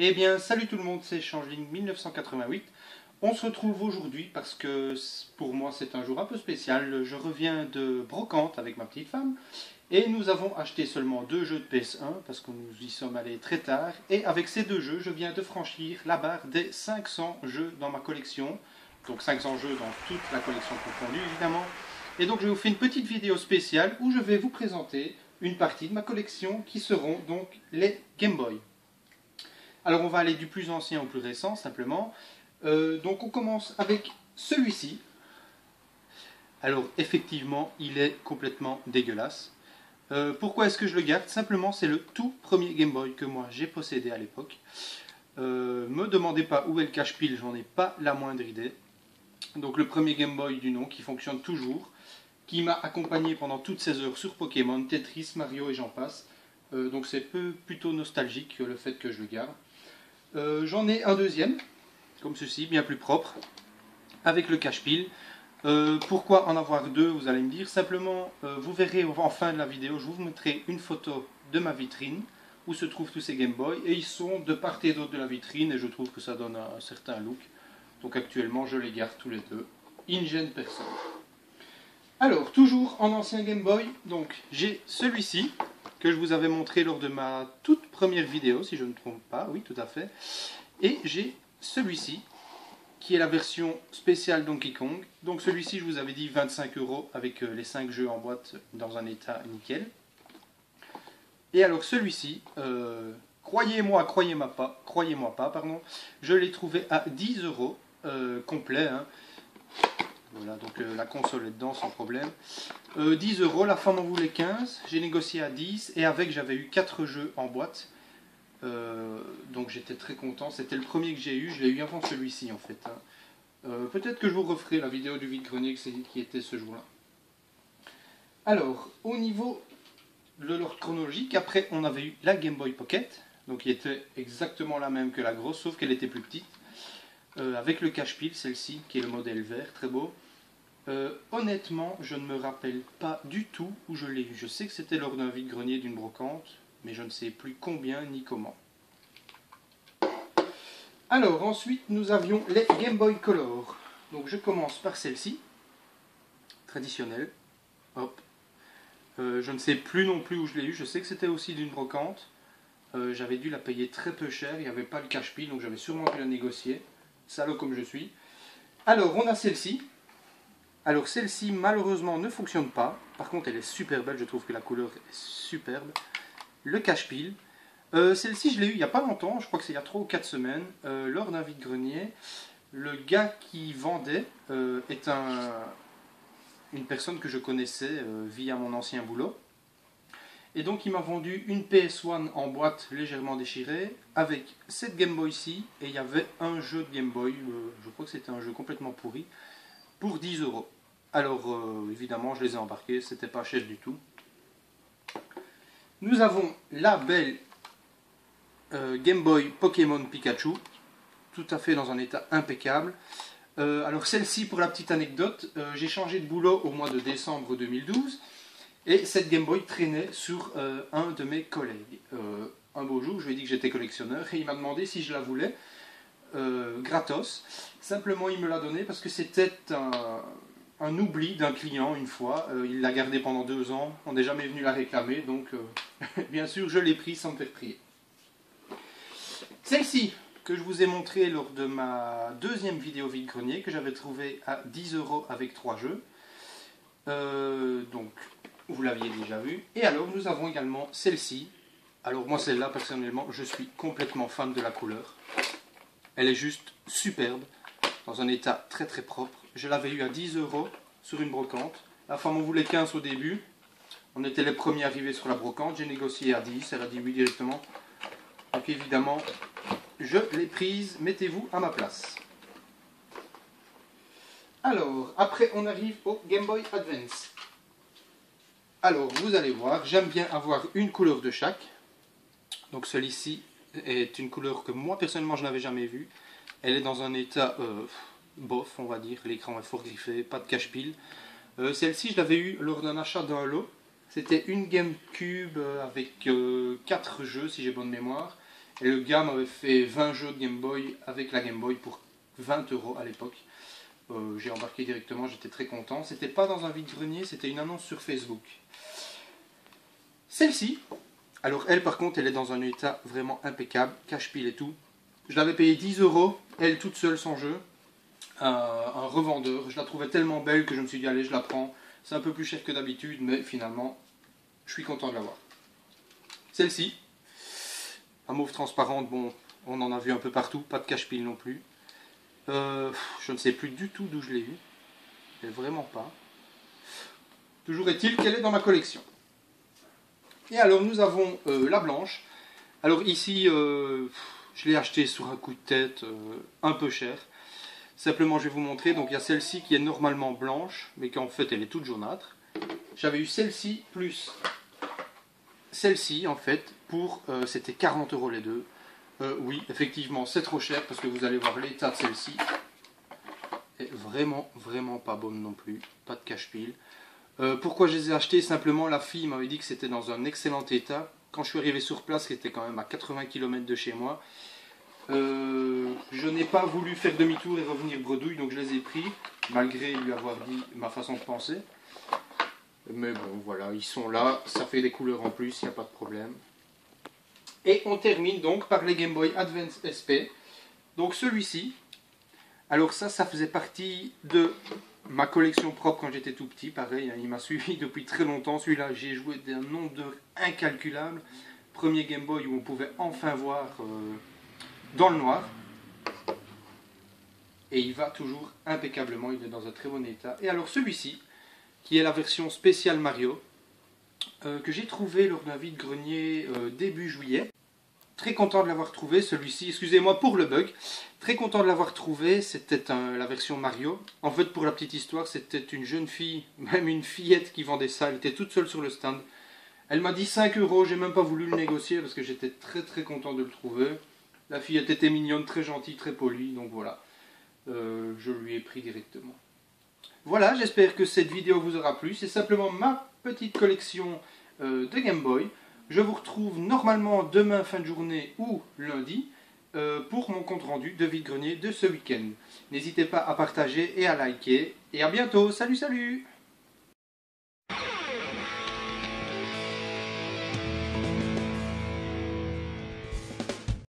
Eh bien, salut tout le monde, c'est Changeling 1988. On se retrouve aujourd'hui parce que pour moi c'est un jour un peu spécial. Je reviens de Brocante avec ma petite femme et nous avons acheté seulement 2 jeux de PS1 parce que nous y sommes allés très tard. Et avec ces 2 jeux, je viens de franchir la barre des 500 jeux dans ma collection. Donc 500 jeux dans toute la collection confondue évidemment. Et donc je vous fais une petite vidéo spéciale où je vais vous présenter une partie de ma collection qui seront donc les Game Boy. Alors on va aller du plus ancien au plus récent simplement. Donc on commence avec celui-ci. Alors effectivement il est complètement dégueulasse. Pourquoi est-ce que je le garde? Simplement c'est le tout premier Game Boy que moi j'ai possédé à l'époque. Me demandez pas où est le cache-pile, j'en ai pas la moindre idée. Donc le premier Game Boy du nom qui fonctionne toujours, qui m'a accompagné pendant toutes ces heures sur Pokémon, Tetris, Mario et j'en passe. Donc c'est plutôt nostalgique le fait que je le garde. J'en ai un deuxième, comme ceci, bien plus propre, avec le cache-pile. Pourquoi en avoir deux, vous allez me dire. Simplement, vous verrez en fin de la vidéo, je vous montrerai une photo de ma vitrine, où se trouvent tous ces Game Boy, et ils sont de part et d'autre de la vitrine, et je trouve que ça donne un certain look. Donc actuellement, je les garde tous les deux. Ils ne gênent personne. Alors, toujours en ancien Game Boy, donc j'ai celui-ci, que je vous avais montré lors de ma toute première vidéo, si je ne me trompe pas, oui tout à fait. Et j'ai celui-ci, qui est la version spéciale Donkey Kong. Donc celui-ci, je vous avais dit 25 € avec les 5 jeux en boîte dans un état nickel. Et alors celui-ci, croyez-moi, croyez-moi pas, pardon, je l'ai trouvé à 10 € complet, hein. Voilà, donc la console est dedans sans problème. 10 €, la femme en voulait 15, j'ai négocié à 10 et avec j'avais eu 4 jeux en boîte. Donc j'étais très content, c'était le premier que j'ai eu, je l'ai eu avant celui-ci en fait. Hein. Peut-être que je vous referai la vidéo du vide-grenier qui était ce jour-là. Alors, au niveau de l'ordre chronologique, après on avait eu la Game Boy Pocket, donc qui était exactement la même que la grosse, sauf qu'elle était plus petite. Avec le cache-pile, celle-ci, qui est le modèle vert, très beau. Honnêtement, je ne me rappelle pas du tout où je l'ai eu. Je sais que c'était lors d'un vide-grenier d'une brocante, mais je ne sais plus combien ni comment. Alors, ensuite, nous avions les Game Boy Color. Donc, je commence par celle-ci, traditionnelle. Hop. Je ne sais plus non plus où je l'ai eu. Je sais que c'était aussi d'une brocante. J'avais dû la payer très peu cher. Il n'y avait pas le cache-pile, donc j'avais sûrement dû la négocier. Salaud comme je suis. Alors, on a celle-ci. Alors, celle-ci, malheureusement, ne fonctionne pas. Par contre, elle est super belle. Je trouve que la couleur est superbe. Le cache-pile. Celle-ci, je l'ai eu il n'y a pas longtemps. Je crois que c'est il y a 3 ou 4 semaines. Lors d'un vide-grenier. Le gars qui vendait est une personne que je connaissais via mon ancien boulot. Et donc il m'a vendu une PS1 en boîte légèrement déchirée avec cette Game Boy-ci et il y avait un jeu de Game Boy, je crois que c'était un jeu complètement pourri, pour 10 €. Alors évidemment je les ai embarqués, c'était pas cher du tout. Nous avons la belle Game Boy Pokémon Pikachu, tout à fait dans un état impeccable. Alors celle-ci, pour la petite anecdote, j'ai changé de boulot au mois de décembre 2012 et cette Game Boy traînait sur un de mes collègues. Un beau jour, je lui ai dit que j'étais collectionneur et il m'a demandé si je la voulais gratos. Simplement, il me l'a donnée parce que c'était un oubli d'un client une fois. Il l'a gardée pendant 2 ans, on n'est jamais venu la réclamer, donc bien sûr, je l'ai pris sans me faire prier. Celle-ci, que je vous ai montré lors de ma deuxième vidéo vide-grenier, que j'avais trouvé à 10 € avec 3 jeux. Donc, vous l'aviez déjà vu. Et alors, nous avons également celle-ci. Alors, moi, celle-là, personnellement, je suis complètement fan de la couleur. Elle est juste superbe, dans un état très très propre. Je l'avais eu à 10 € sur une brocante. La femme en voulait 15 au début. On était les premiers arrivés sur la brocante. J'ai négocié à 10, elle a dit oui directement. Donc, évidemment, je l'ai prise, mettez-vous à ma place. Alors, après on arrive au Game Boy Advance. Alors, vous allez voir, j'aime bien avoir une couleur de chaque. Donc celui-ci est une couleur que moi personnellement je n'avais jamais vue. Elle est dans un état bof, on va dire, l'écran est fort griffé, pas de cache-pile. Celle-ci je l'avais eue lors d'un achat d'un lot. C'était une GameCube avec 4 jeux si j'ai bonne mémoire. Et le gars m'avait fait 20 jeux de Game Boy avec la Game Boy pour 20 € à l'époque. J'ai embarqué directement, j'étais très content. C'était pas dans un vide-grenier, c'était une annonce sur Facebook. Celle-ci, alors elle par contre, elle est dans un état vraiment impeccable, cache-pile et tout. Je l'avais payé 10 €, elle toute seule sans jeu. Un revendeur, je la trouvais tellement belle que je me suis dit allez, je la prends. C'est un peu plus cher que d'habitude, mais finalement, je suis content de l'avoir. Celle-ci, un mauve transparente, bon, on en a vu un peu partout, pas de cache-pile non plus. Je ne sais plus du tout d'où je l'ai eu, mais vraiment pas. Toujours est-il qu'elle est dans ma collection. Et alors nous avons la blanche. Alors ici, je l'ai achetée sur un coup de tête un peu cher. Simplement je vais vous montrer, donc il y a celle-ci qui est normalement blanche, mais qu'en fait elle est toute jaunâtre. J'avais eu celle-ci plus celle-ci en fait, pour c'était 40 € les deux. Oui, effectivement c'est trop cher parce que vous allez voir l'état de celle-ci. Est vraiment, vraiment pas bonne non plus, pas de cache-pile. Pourquoi je les ai achetés? Simplement la fille m'avait dit que c'était dans un excellent état. Quand je suis arrivé sur place, c'était quand même à 80 km de chez moi. Je n'ai pas voulu faire demi-tour et revenir bredouille, donc je les ai pris, malgré lui avoir dit ma façon de penser. Mais bon, voilà, ils sont là, ça fait des couleurs en plus, il n'y a pas de problème. Et on termine donc par les Game Boy Advance SP. Donc celui-ci, alors ça faisait partie de ma collection propre quand j'étais tout petit, pareil, hein, il m'a suivi depuis très longtemps. Celui-là, j'ai joué d'un nombre d'heures incalculable. Premier Game Boy où on pouvait enfin voir dans le noir. Et il va toujours impeccablement, il est dans un très bon état. Et alors celui-ci, qui est la version spéciale Mario, que j'ai trouvé lors d'un vide-grenier début juillet. Très content de l'avoir trouvé, celui-ci, excusez-moi pour le bug. Très content de l'avoir trouvé, c'était la version Mario. En fait, pour la petite histoire, c'était une jeune fille, même une fillette qui vendait ça. Elle était toute seule sur le stand. Elle m'a dit 5 €, j'ai même pas voulu le négocier parce que j'étais très très content de le trouver. La fillette était mignonne, très gentille, très polie, donc voilà. Je lui ai pris directement. Voilà, j'espère que cette vidéo vous aura plu. C'est simplement ma petite collection de Game Boy. Je vous retrouve normalement demain fin de journée ou lundi pour mon compte rendu de vide-grenier de ce week-end. N'hésitez pas à partager et à liker. Et à bientôt. Salut, salut!